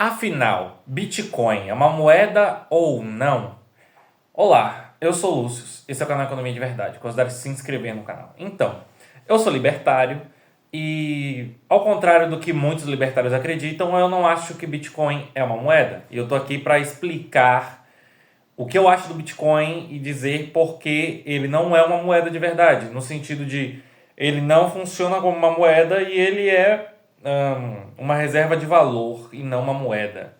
Afinal, Bitcoin é uma moeda ou não? Olá, eu sou o Lúcio, esse é o canal Economia de Verdade, considere se inscrever no canal. Então, eu sou libertário e, ao contrário do que muitos libertários acreditam, eu não acho que Bitcoin é uma moeda. E eu tô aqui para explicar o que eu acho do Bitcoin e dizer por que ele não é uma moeda de verdade, no sentido de ele não funciona como uma moeda e ele é uma reserva de valor e não uma moeda.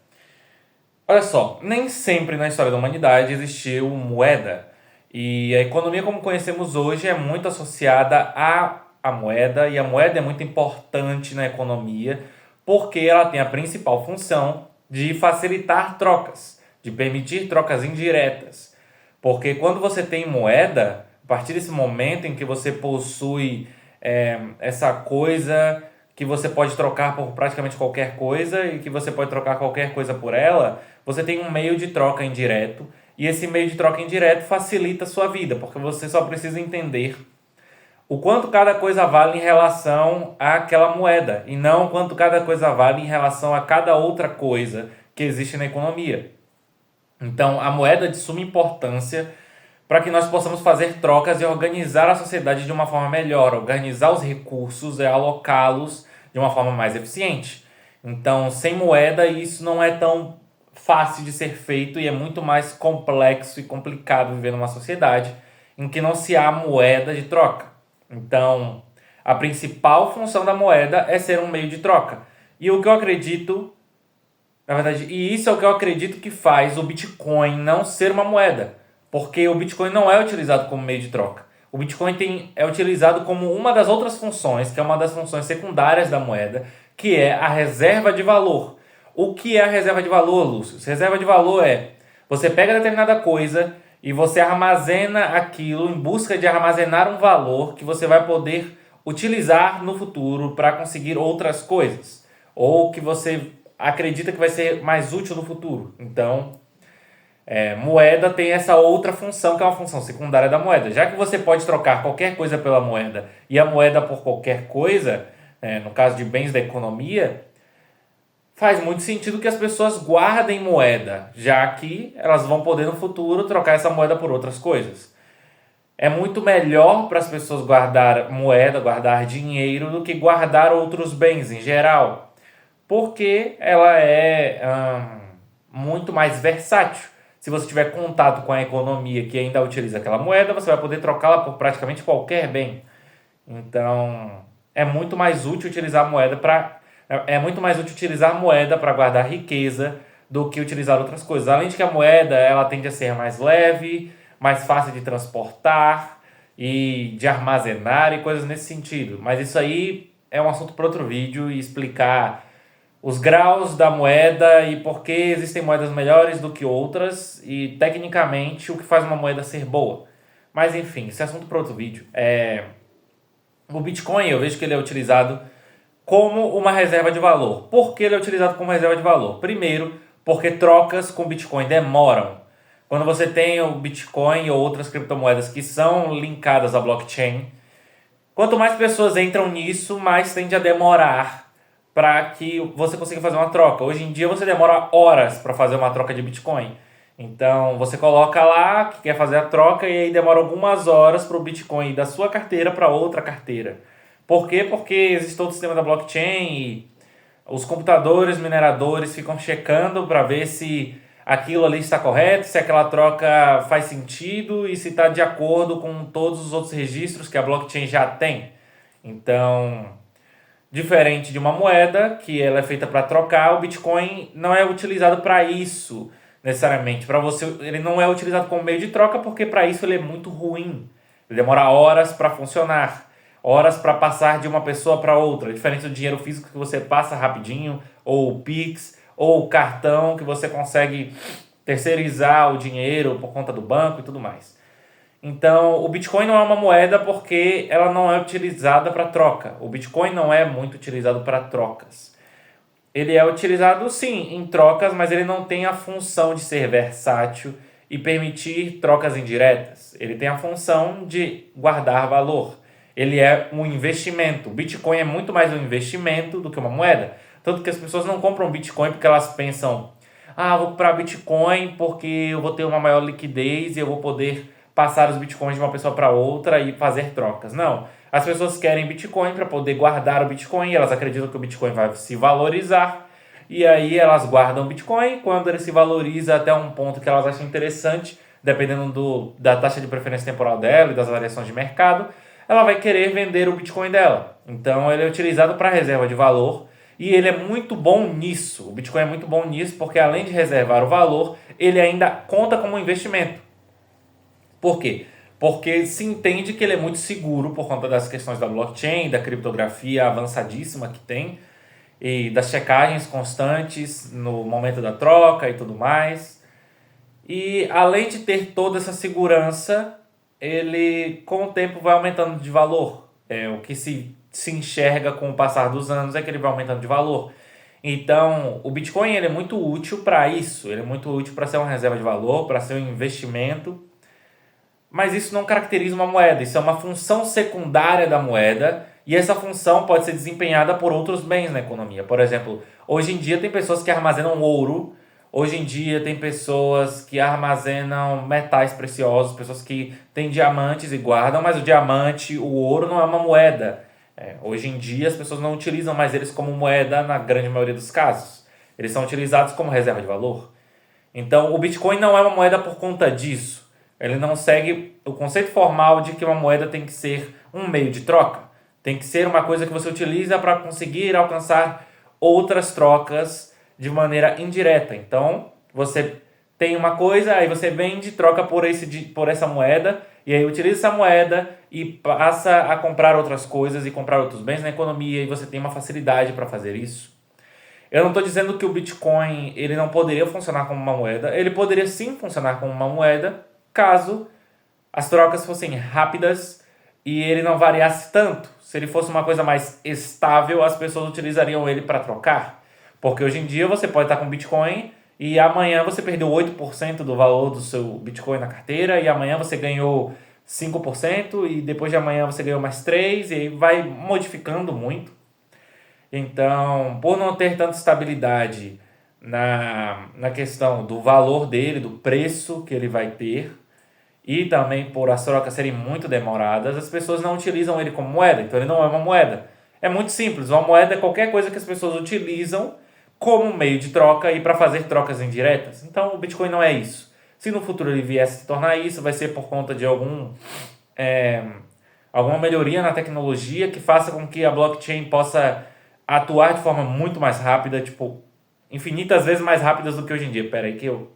Olha só, nem sempre na história da humanidade existiu moeda. E a economia como conhecemos hoje é muito associada à moeda, e a moeda é muito importante na economia porque ela tem a principal função de facilitar trocas, de permitir trocas indiretas. Porque quando você tem moeda, a partir desse momento em que você possui essa coisa que você pode trocar por praticamente qualquer coisa e que você pode trocar qualquer coisa por ela, você tem um meio de troca indireto, e esse meio de troca indireto facilita a sua vida, porque você só precisa entender o quanto cada coisa vale em relação àquela moeda, e não o quanto cada coisa vale em relação a cada outra coisa que existe na economia. Então, a moeda é de suma importância para que nós possamos fazer trocas e organizar a sociedade de uma forma melhor, organizar os recursos e alocá-los de uma forma mais eficiente. Então, sem moeda, isso não é tão fácil de ser feito e é muito mais complexo e complicado viver numa sociedade em que não se há moeda de troca. Então, a principal função da moeda é ser um meio de troca. E o que eu acredito, na verdade, e isso é o que eu acredito que faz o Bitcoin não ser uma moeda, porque o Bitcoin não é utilizado como meio de troca. O Bitcoin é utilizado como uma das outras funções, que é uma das funções secundárias da moeda, que é a reserva de valor. O que é a reserva de valor, Lúcio? Reserva de valor é você pega determinada coisa e você armazena aquilo em busca de armazenar um valor que você vai poder utilizar no futuro para conseguir outras coisas, ou que você acredita que vai ser mais útil no futuro. Então, moeda tem essa outra função, que é uma função secundária da moeda. Já que você pode trocar qualquer coisa pela moeda e a moeda por qualquer coisa, no caso de bens da economia, faz muito sentido que as pessoas guardem moeda, já que elas vão poder no futuro trocar essa moeda por outras coisas. É muito melhor para as pessoas guardar moeda, guardar dinheiro, do que guardar outros bens em geral, porque ela é muito mais versátil. Se você tiver contato com a economia que ainda utiliza aquela moeda, você vai poder trocá-la por praticamente qualquer bem. Então, é muito mais útil utilizar a moeda para guardar riqueza do que utilizar outras coisas. Além de que a moeda ela tende a ser mais leve, mais fácil de transportar e de armazenar e coisas nesse sentido. Mas isso aí é um assunto para outro vídeo, e explicar os graus da moeda e por que existem moedas melhores do que outras e, tecnicamente, o que faz uma moeda ser boa. Mas, enfim, esse é assunto para outro vídeo. O Bitcoin, eu vejo que ele é utilizado como uma reserva de valor. Por que ele é utilizado como reserva de valor? Primeiro, porque trocas com Bitcoin demoram. Quando você tem o Bitcoin ou outras criptomoedas que são linkadas à blockchain, quanto mais pessoas entram nisso, mais tende a demorar para que você consiga fazer uma troca. Hoje em dia você demora horas para fazer uma troca de Bitcoin. Então você coloca lá que quer fazer a troca e aí demora algumas horas para o Bitcoin ir da sua carteira para outra carteira. Por quê? Porque existe todo o sistema da blockchain e os computadores mineradores ficam checando para ver se aquilo ali está correto, se aquela troca faz sentido e se está de acordo com todos os outros registros que a blockchain já tem. Então, diferente de uma moeda, que ela é feita para trocar, o Bitcoin não é utilizado para isso necessariamente. Para você, ele não é utilizado como meio de troca porque para isso ele é muito ruim. Ele demora horas para funcionar, horas para passar de uma pessoa para outra, diferente do dinheiro físico que você passa rapidinho, ou o Pix, ou o cartão que você consegue terceirizar o dinheiro por conta do banco e tudo mais. Então, o Bitcoin não é uma moeda porque ela não é utilizada para troca. O Bitcoin não é muito utilizado para trocas. Ele é utilizado, sim, em trocas, mas ele não tem a função de ser versátil e permitir trocas indiretas. Ele tem a função de guardar valor. Ele é um investimento. O Bitcoin é muito mais um investimento do que uma moeda. Tanto que as pessoas não compram Bitcoin porque elas pensam, ah, vou comprar Bitcoin porque eu vou ter uma maior liquidez e eu vou poder passar os Bitcoins de uma pessoa para outra e fazer trocas. Não. As pessoas querem Bitcoin para poder guardar o Bitcoin, elas acreditam que o Bitcoin vai se valorizar, e aí elas guardam o Bitcoin. Quando ele se valoriza até um ponto que elas acham interessante, dependendo da taxa de preferência temporal dela e das variações de mercado, ela vai querer vender o Bitcoin dela. Então ele é utilizado para reserva de valor e ele é muito bom nisso. O Bitcoin é muito bom nisso porque além de reservar o valor, ele ainda conta como um investimento. Por quê? Porque se entende que ele é muito seguro por conta das questões da blockchain, da criptografia avançadíssima que tem e das checagens constantes no momento da troca e tudo mais. E além de ter toda essa segurança, ele com o tempo vai aumentando de valor. O que se enxerga com o passar dos anos é que ele vai aumentando de valor. Então, o Bitcoin ele é muito útil para isso. Ele é muito útil para ser uma reserva de valor, para ser um investimento. Mas isso não caracteriza uma moeda. Isso é uma função secundária da moeda. E essa função pode ser desempenhada por outros bens na economia. Por exemplo, hoje em dia tem pessoas que armazenam ouro. Hoje em dia tem pessoas que armazenam metais preciosos, pessoas que têm diamantes e guardam, mas o diamante, o ouro não é uma moeda. Hoje em dia as pessoas não utilizam mais eles como moeda na grande maioria dos casos. Eles são utilizados como reserva de valor. Então o Bitcoin não é uma moeda por conta disso. Ele não segue o conceito formal de que uma moeda tem que ser um meio de troca. Tem que ser uma coisa que você utiliza para conseguir alcançar outras trocas de maneira indireta. Então, você tem uma coisa, aí você vende, troca por essa moeda, e aí utiliza essa moeda e passa a comprar outras coisas e comprar outros bens na economia, e você tem uma facilidade para fazer isso. Eu não estou dizendo que o Bitcoin ele não poderia funcionar como uma moeda. Ele poderia sim funcionar como uma moeda, caso as trocas fossem rápidas e ele não variasse tanto. Se ele fosse uma coisa mais estável, as pessoas utilizariam ele para trocar. Porque hoje em dia você pode estar com Bitcoin e amanhã você perdeu 8% do valor do seu Bitcoin na carteira e amanhã você ganhou 5% e depois de amanhã você ganhou mais 3% e aí vai modificando muito. Então, por não ter tanta estabilidade na questão do valor dele, do preço que ele vai ter, e também por as trocas serem muito demoradas, as pessoas não utilizam ele como moeda. Então ele não é uma moeda. É muito simples. Uma moeda é qualquer coisa que as pessoas utilizam como meio de troca e para fazer trocas indiretas. Então o Bitcoin não é isso. Se no futuro ele viesse se tornar isso, vai ser por conta de alguma melhoria na tecnologia que faça com que a blockchain possa atuar de forma muito mais rápida, tipo, infinitas vezes mais rápidas do que hoje em dia. Pera aí que eu...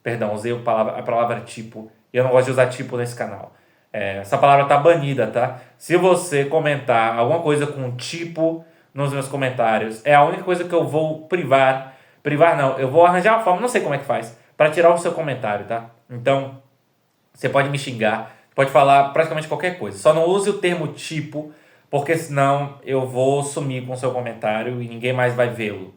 Perdão, usei a palavra tipo. E eu não gosto de usar tipo nesse canal. Essa palavra tá banida, tá? Se você comentar alguma coisa com tipo nos meus comentários, é a única coisa que eu vou privar. Privar não, eu vou arranjar uma forma, não sei como é que faz, para tirar o seu comentário, tá? Então, você pode me xingar, pode falar praticamente qualquer coisa. Só não use o termo tipo, porque senão eu vou sumir com o seu comentário e ninguém mais vai vê-lo.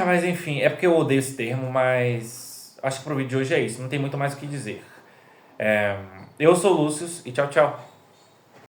Mas enfim, é porque eu odeio esse termo, mas acho que pro vídeo de hoje é isso. Não tem muito mais o que dizer. Eu sou o Lúcio e tchau, tchau.